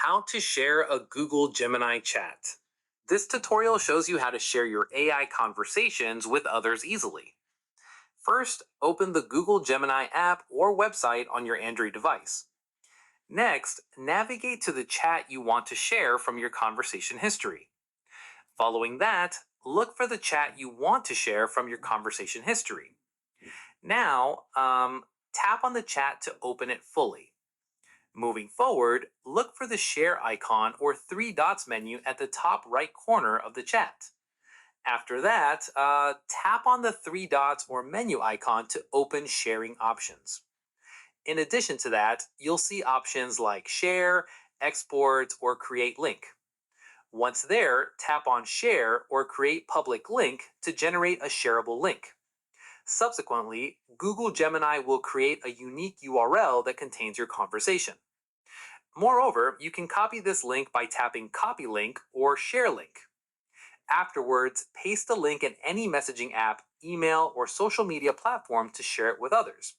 How to share a Google Gemini chat. This tutorial shows you how to share your AI conversations with others easily. First, open the Google Gemini app or website on your Android device. Next, navigate to the chat you want to share from your conversation history. Following that, look for the chat you want to share from your conversation history. Now, tap on the chat to open it fully. Moving forward, look for the share icon or three dots menu at the top right corner of the chat. After that, tap on the three dots or menu icon to open sharing options. In addition to that, you'll see options like share, export, or create link. Once there, tap on share or create public link to generate a shareable link. Subsequently, Google Gemini will create a unique URL that contains your conversation. Moreover, you can copy this link by tapping Copy Link or Share Link. Afterwards, paste the link in any messaging app, email, or social media platform to share it with others.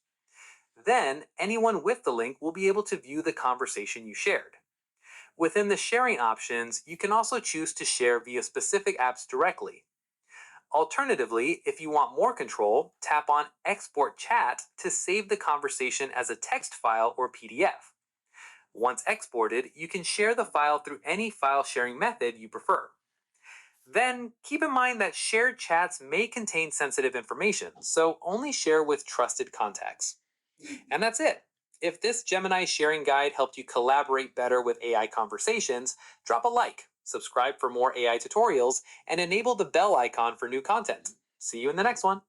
Then, anyone with the link will be able to view the conversation you shared. Within the sharing options, you can also choose to share via specific apps directly. Alternatively, if you want more control, tap on Export Chat to save the conversation as a text file or PDF. Once exported, you can share the file through any file sharing method you prefer. Then, keep in mind that shared chats may contain sensitive information, so only share with trusted contacts. And that's it. If this Gemini sharing guide helped you collaborate better with AI conversations, drop a like, subscribe for more AI tutorials, and enable the bell icon for new content. See you in the next one.